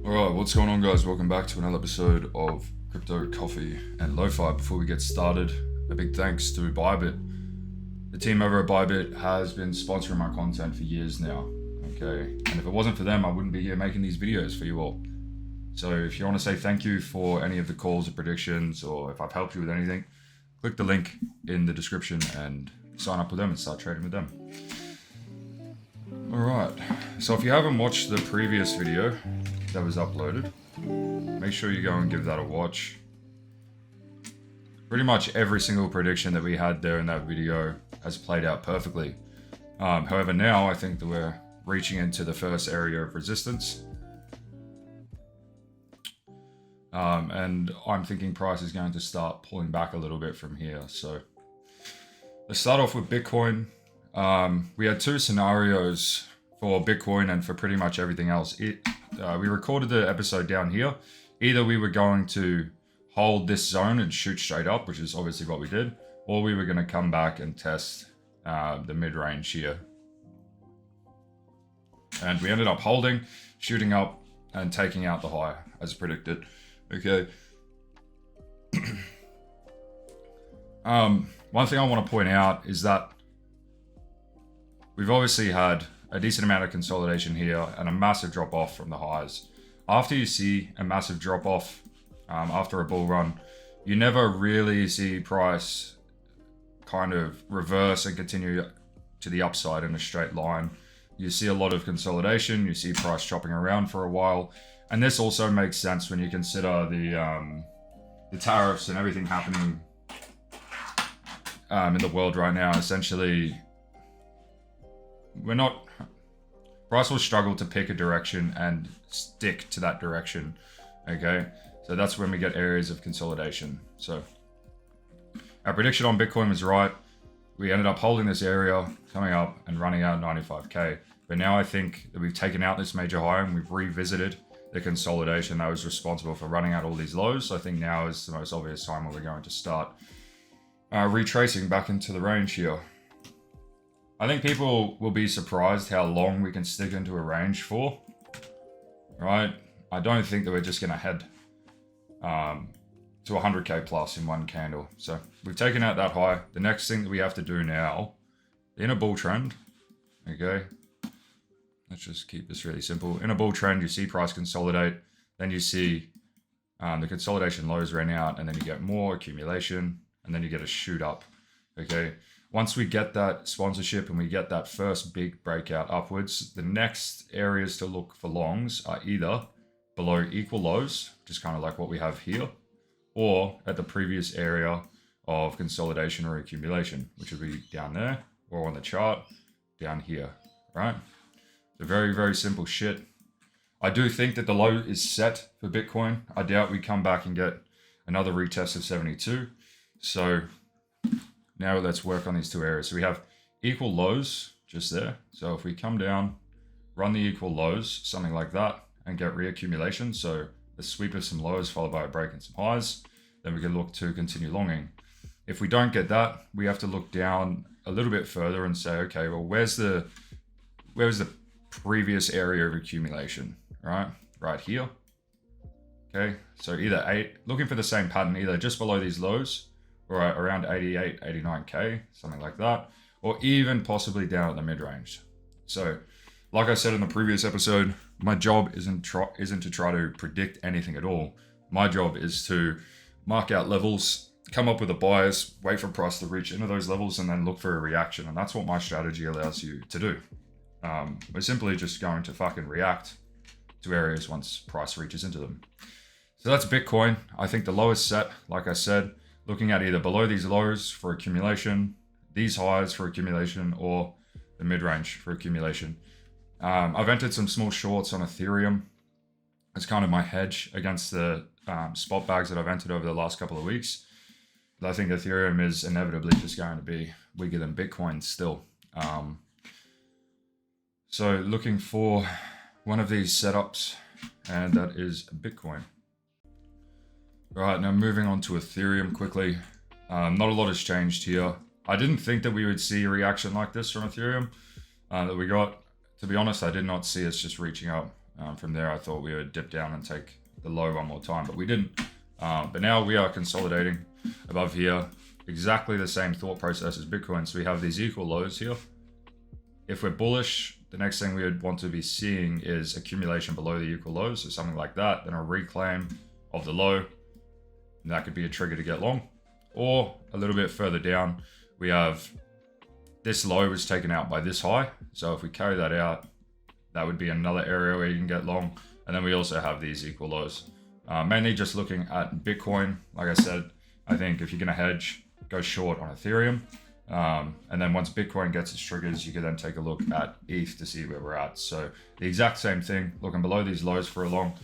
Alright, what's going on, guys? Welcome back to another episode of Crypto, Coffee and LoFi. Before we get started, a big thanks to Bybit. The team over at Bybit has been sponsoring my content for years now, okay? And if it wasn't for them, I wouldn't be here making these videos for you all. So if you want to say thank you for any of the calls or predictions, or if I've helped you with anything, click the link in the description and sign up with them and start trading with them. Alright, so if you haven't watched the previous video that was uploaded, make sure you go and give that a watch. Pretty much every single prediction that we had there in that video has played out perfectly. However, now I think that we're reaching into the first area of resistance. And I'm thinking price is going to start pulling back a little bit from here. So let's start off with Bitcoin. We had two scenarios for Bitcoin and for pretty much everything else. We recorded the episode down here. Either we were going to hold this zone and shoot straight up, which is obviously what we did, or we were going to come back and test the mid-range here. And we ended up holding, shooting up, and taking out the high as predicted. Okay. One thing I want to point out is that we've obviously had a decent amount of consolidation here and a massive drop off from the highs. After you see a massive drop off after a bull run, you never really see price kind of reverse and continue to the upside in a straight line. You see a lot of consolidation, you see price chopping around for a while. And this also makes sense when you consider the tariffs and everything happening in the world right now. Essentially, price will struggle to pick a direction and stick to that direction, okay? So that's when we get areas of consolidation. So our prediction on Bitcoin was right. We ended up holding this area, coming up and running out 95K. But now I think that we've taken out this major high and we've revisited the consolidation that was responsible for running out all these lows. So I think now is the most obvious time where we're going to start retracing back into the range here. I think people will be surprised how long we can stick into a range for, right? I don't think that we're just going to head to 100K plus in one candle. So we've taken out that high. The next thing that we have to do now, in a bull trend, okay? Let's just keep this really simple. In a bull trend, you see price consolidate, then you see the consolidation lows ran out, and then you get more accumulation, and then you get a shoot up, okay? Once we get that sponsorship and we get that first big breakout upwards, the next areas to look for longs are either below equal lows, just kind of like what we have here, or at the previous area of consolidation or accumulation, which would be down there, or on the chart, down here, right? So very, very simple shit. I do think that the low is set for Bitcoin. I doubt we come back and get another retest of 72. So now let's work on these two areas. So we have equal lows just there. So if we come down, run the equal lows, something like that, and get reaccumulation. So a sweep of some lows followed by a break and some highs, then we can look to continue longing. If we don't get that, we have to look down a little bit further and say, okay, well, where's the previous area of accumulation, right? Right here. Okay, so either looking for the same pattern, either just below these lows, or around 88, 89K, something like that, or even possibly down at the mid-range. So, like I said in the previous episode, my job isn't to try to predict anything at all. My job is to mark out levels, come up with a bias, wait for price to reach into those levels, and then look for a reaction. And that's what my strategy allows you to do. We're simply just going to fucking react to areas once price reaches into them. So that's Bitcoin. I think the low is set, like I said, looking at either below these lows for accumulation, these highs for accumulation, or the mid-range for accumulation. I've entered some small shorts on Ethereum. It's kind of my hedge against the spot bags that I've entered over the last couple of weeks. But I think Ethereum is inevitably just going to be weaker than Bitcoin still. So looking for one of these setups, and that is Bitcoin. Right, now moving on to Ethereum quickly. Not a lot has changed here. I didn't think that we would see a reaction like this from Ethereum that we got. To be honest, I did not see us just reaching up From there, I thought we would dip down and take the low one more time, but we didn't. But now we are consolidating above here. Exactly the same thought process as Bitcoin. So we have these equal lows here. If we're bullish, the next thing we would want to be seeing is accumulation below the equal lows, so something like that, then a reclaim of the low, and that could be a trigger to get long. Or a little bit further down, we have this low was taken out by this high, so if we carry that out, that would be another area where you can get long. And then we also have these equal lows. Mainly just looking at Bitcoin. Like I said, I think if you're gonna hedge, go short on Ethereum. And then once Bitcoin gets its triggers, you can then take a look at ETH to see where we're at. So the exact same thing, looking below these lows for a long,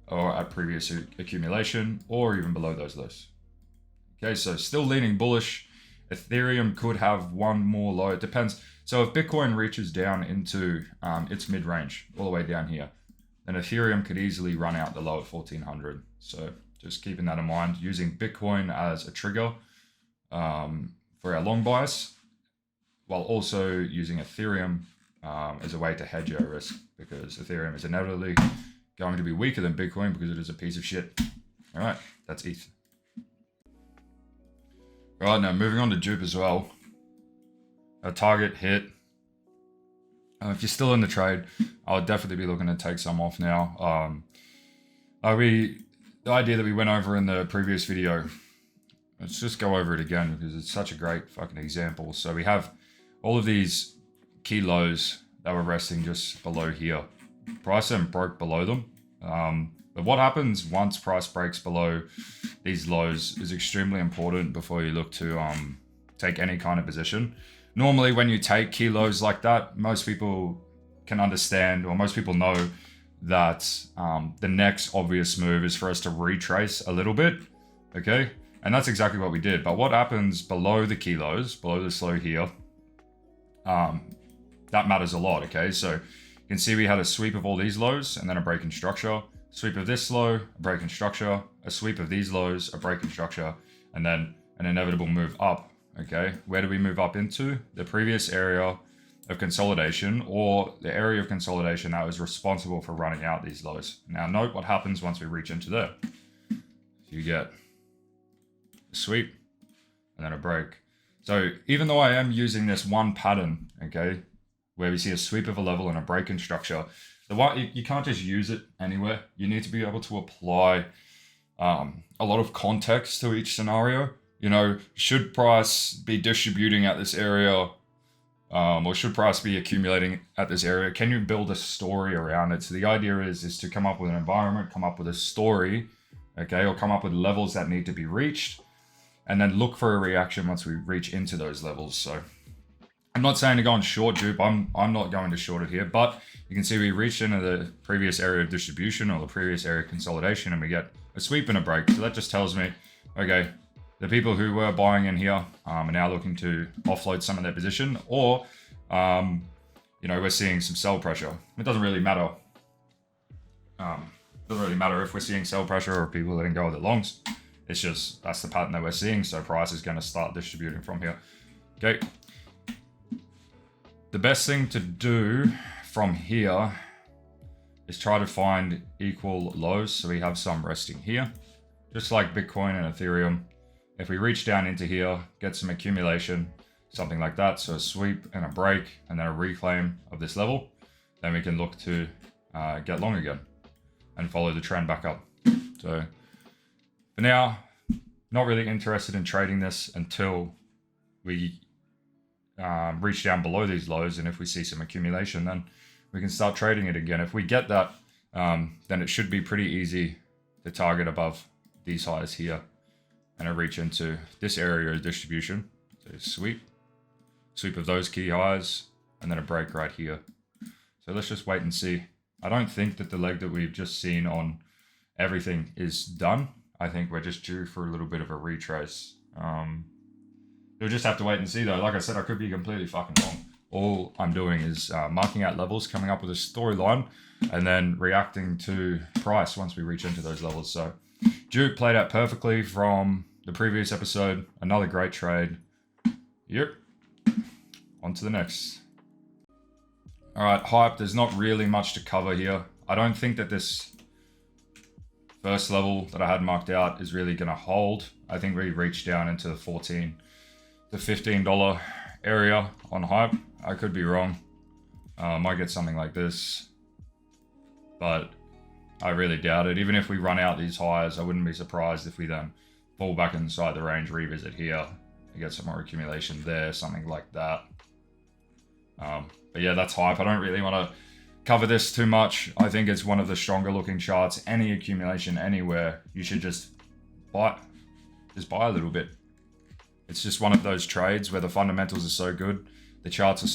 or at previous accumulation, or even below those lows. Okay, so still leaning bullish. Ethereum could have one more low, it depends. So if Bitcoin reaches down into its mid-range, all the way down here, then Ethereum could easily run out the low at 1400. So just keeping that in mind, using Bitcoin as a trigger for our long bias, while also using Ethereum as a way to hedge our risk, because Ethereum is inevitably going to be weaker than Bitcoin because it is a piece of shit. All right, that's ETH. All right, now moving on to Dupe as well. A target hit. If you're still in the trade, I would definitely be looking to take some off now. The idea that we went over in the previous video, let's just go over it again because it's such a great fucking example. So we have all of these key lows that were resting just below here. Price then broke below them. But what happens once price breaks below these lows is extremely important before you look to take any kind of position. Normally when you take key lows like that, most people can understand, or most people know that the next obvious move is for us to retrace a little bit, okay? And that's exactly what we did. But what happens below the key lows, below this low here, that matters a lot, okay? So you can see we had a sweep of all these lows and then a break in structure, sweep of this low, a break in structure, a sweep of these lows, a break in structure, and then an inevitable move up, okay? Where do we move up into? The previous area of consolidation, or the area of consolidation that was responsible for running out these lows. Now note what happens once we reach into there. You get a sweep and then a break. So even though I am using this one pattern, okay, where we see a sweep of a level and a break in structure, you can't just use it anywhere. You need to be able to apply a lot of context to each scenario. You know, should price be distributing at this area, or should price be accumulating at this area? Can you build a story around it? So the idea is to come up with an environment, come up with a story, okay, or come up with levels that need to be reached, and then look for a reaction once we reach into those levels. So I'm not saying to go on short Dupe. I'm not going to short it here, but you can see we reached into the previous area of distribution or the previous area of consolidation, and we get a sweep and a break. So that just tells me, okay, the people who were buying in here are now looking to offload some of their position, or you know, we're seeing some sell pressure. It doesn't really matter. Doesn't really matter if we're seeing sell pressure or people letting go of the longs. It's just that's the pattern that we're seeing. So price is going to start distributing from here. Okay. The best thing to do from here is try to find equal lows. So we have some resting here, just like Bitcoin and Ethereum. If we reach down into here, get some accumulation, something like that, so a sweep and a break and then a reclaim of this level, then we can look to get long again and follow the trend back up. So for now, not really interested in trading this until we reach down below these lows, and if we see some accumulation, then we can start trading it again. If we get that, then it should be pretty easy to target above these highs here and I reach into this area of distribution. So sweep of those key highs, and then a break right here. So let's just wait and see. I don't think that the leg that we've just seen on everything is done. I think we're just due for a little bit of a retrace. You'll just have to wait and see though. Like I said, I could be completely fucking wrong. All I'm doing is marking out levels, coming up with a storyline, and then reacting to price once we reach into those levels. So Dupe played out perfectly from the previous episode. Another great trade. Yep. On to the next. All right, hype. There's not really much to cover here. I don't think that this first level that I had marked out is really going to hold. I think we reached down into the $14 to $15 area on hype. I could be wrong. Might get something like this, but I really doubt it. Even if we run out these highs, I wouldn't be surprised if we then fall back inside the range, revisit here, and get some more accumulation there, something like that. But yeah, that's hype. I don't really want to cover this too much. I think it's one of the stronger looking charts. Any accumulation anywhere, you should just buy a little bit. It's just one of those trades where the fundamentals are so good, the chart is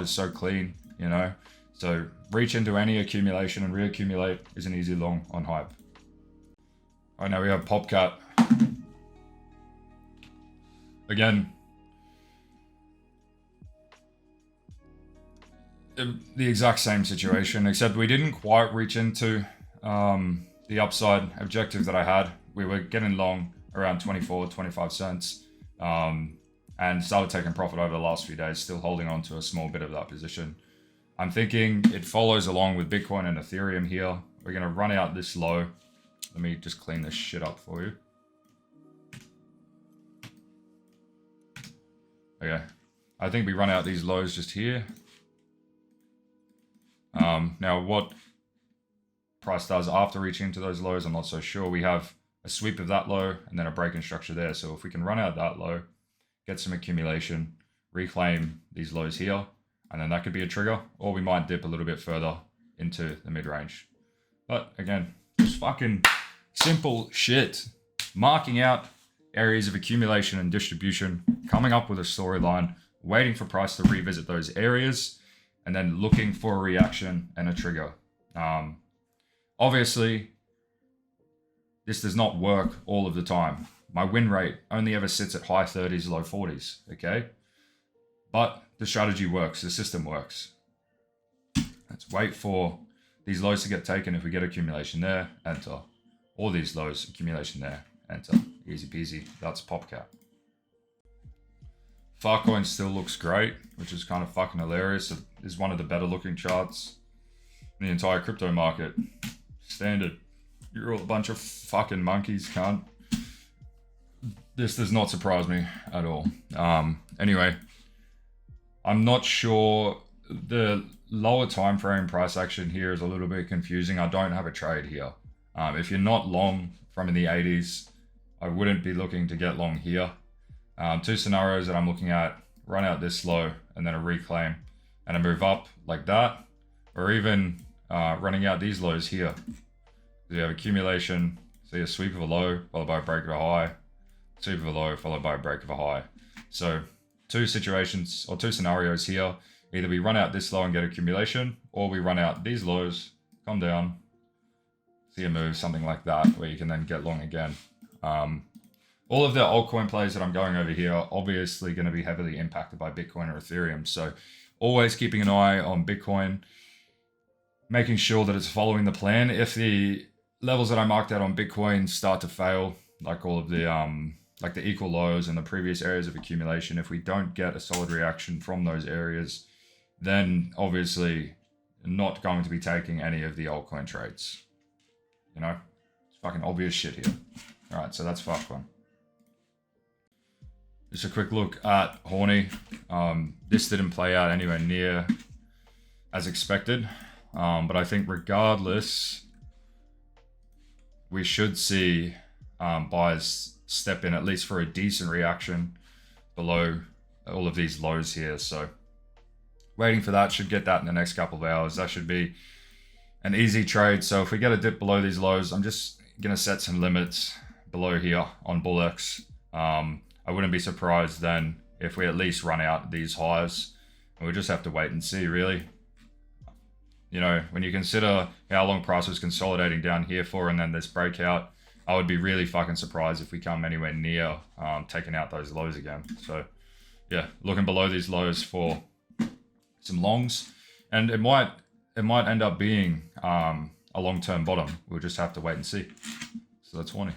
so clean, you know. So reach into any accumulation and reaccumulate is an easy long on hype. All right, now we have PopCat. Again, the exact same situation, except we didn't quite reach into the upside objective that I had. We were getting long around 24, 25 cents and started taking profit over the last few days, still holding on to a small bit of that position. I'm thinking it follows along with Bitcoin and Ethereum here. We're going to run out this low. Let me just clean this shit up for you. Okay. I think we run out these lows just here. Now what price does after reaching into those lows, I'm not so sure. We have a sweep of that low and then a break in structure there. So if we can run out that low, get some accumulation, reclaim these lows here, and then that could be a trigger, or we might dip a little bit further into the mid-range. But again, just fucking simple shit. Marking out areas of accumulation and distribution, coming up with a storyline, waiting for price to revisit those areas, and then looking for a reaction and a trigger. Obviously, this does not work all of the time. My win rate only ever sits at high 30s, low 40s, okay? But the strategy works, the system works. Let's wait for these lows to get taken. If we get accumulation there, enter. All these lows, accumulation there, enter. Easy peasy, that's PopCat. FARTCOIN still looks great, which is kind of fucking hilarious. It is one of the better looking charts in the entire crypto market. Standard. You're all a bunch of fucking monkeys, cunt. This does not surprise me at all. Anyway, I'm not sure. The lower time frame price action here is a little bit confusing. I don't have a trade here. If you're not long from in the 80s, I wouldn't be looking to get long here. Two scenarios that I'm looking at: run out this low and then a reclaim and a move up like that, or even running out these lows here. So you have accumulation, see a sweep of a low followed by a break of a high, sweep of a low followed by a break of a high. So two situations or two scenarios here: either we run out this low and get accumulation, or we run out these lows, come down, see a move, something like that, where you can then get long again. All of the altcoin plays that I'm going over here are obviously going to be heavily impacted by Bitcoin or Ethereum. So always keeping an eye on Bitcoin, making sure that it's following the plan. If the levels that I marked out on Bitcoin start to fail, like all of the like the equal lows and the previous areas of accumulation, if we don't get a solid reaction from those areas, then obviously not going to be taking any of the altcoin trades. You know, it's fucking obvious shit here. All right, so that's FARTCOIN. Just a quick look at Horny. This didn't play out anywhere near as expected, but I think regardless, we should see buyers step in at least for a decent reaction below all of these lows here. So waiting for that, should get that in the next couple of hours. That should be an easy trade. So if we get a dip below these lows, I'm just going to set some limits below here on BullX. I wouldn't be surprised then if we at least run out these highs, and we'll just have to wait and see, really. You know, when you consider how long price was consolidating down here for and then this breakout, I would be really fucking surprised if we come anywhere near taking out those lows again. So yeah, looking below these lows for some longs, and it might end up being a long-term bottom. We'll just have to wait and see. So that's Horny.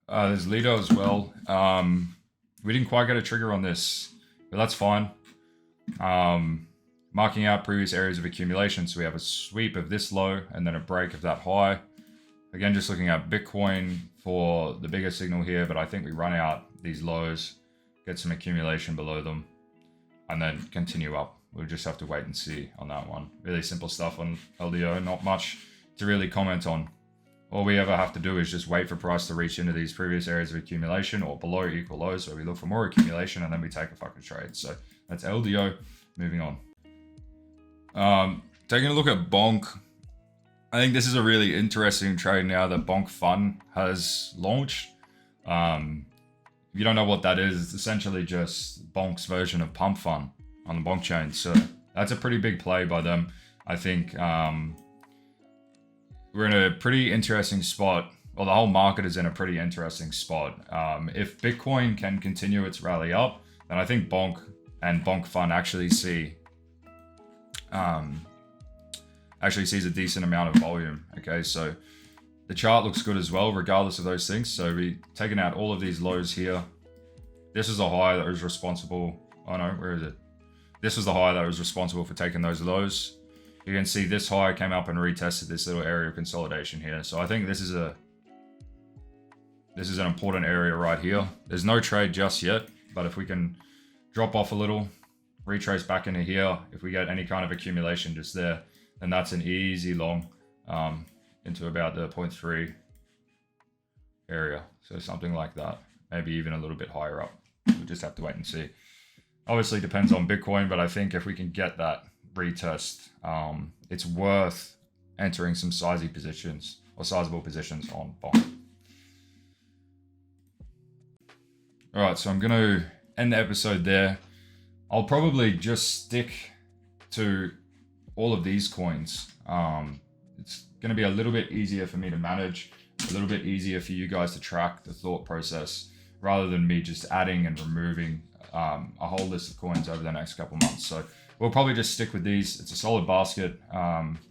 There's Lido as well. We didn't quite get a trigger on this, but that's fine. Marking out previous areas of accumulation. So we have a sweep of this low and then a break of that high. Again, just looking at Bitcoin for the bigger signal here, but I think we run out these lows, get some accumulation below them, and then continue up. We'll just have to wait and see on that one. Really simple stuff on LDO, not much to really comment on. All we ever have to do is just wait for price to reach into these previous areas of accumulation or below equal lows, where we look for more accumulation and then we take a fucking trade. So that's LDO. Moving on. Taking a look at BONK. I think this is a really interesting trade now that BONK Fun has launched. If you don't know what that is, it's essentially just BONK's version of Pump Fun on the BONK chain. So that's a pretty big play by them. I think we're in a pretty interesting spot. Well, the whole market is in a pretty interesting spot. If Bitcoin can continue its rally up, then I think BONK and BONK Fun actually sees a decent amount of volume. Okay, so the chart looks good as well, regardless of those things. So we taken out all of these lows here. This is a high that was responsible. Oh no, where is it? This was the high that was responsible for taking those lows. You can see this high came up and retested this little area of consolidation here. So I think this is an important area right here. There's no trade just yet, but if we can drop off a little, retrace back into here, if we get any kind of accumulation just there, then that's an easy long into about the 0.3 area. So something like that, maybe even a little bit higher up. We'll just have to wait and see. Obviously depends on Bitcoin, but I think if we can get that retest, it's worth entering some sizable positions on BONK. All right, so I'm going to end the episode there. I'll probably just stick to all of these coins. It's going to be a little bit easier for me to manage, a little bit easier for you guys to track the thought process, rather than me just adding and removing a whole list of coins over the next couple months. So we'll probably just stick with these. It's a solid basket,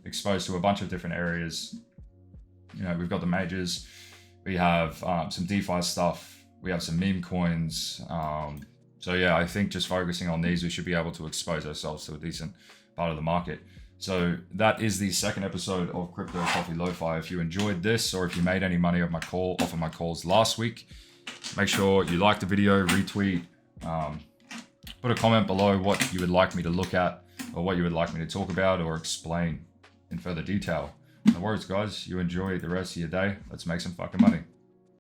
exposed to a bunch of different areas. You know, we've got the majors, we have some DeFi stuff, we have some meme coins. So yeah, I think just focusing on these, we should be able to expose ourselves to a decent part of the market. So that is the second episode of Crypto Coffee Lo-Fi. If you enjoyed this, or if you made any money off of my calls last week, make sure you like the video, retweet, put a comment below what you would like me to look at, or what you would like me to talk about or explain in further detail. No worries, guys. You enjoy the rest of your day. Let's make some fucking money.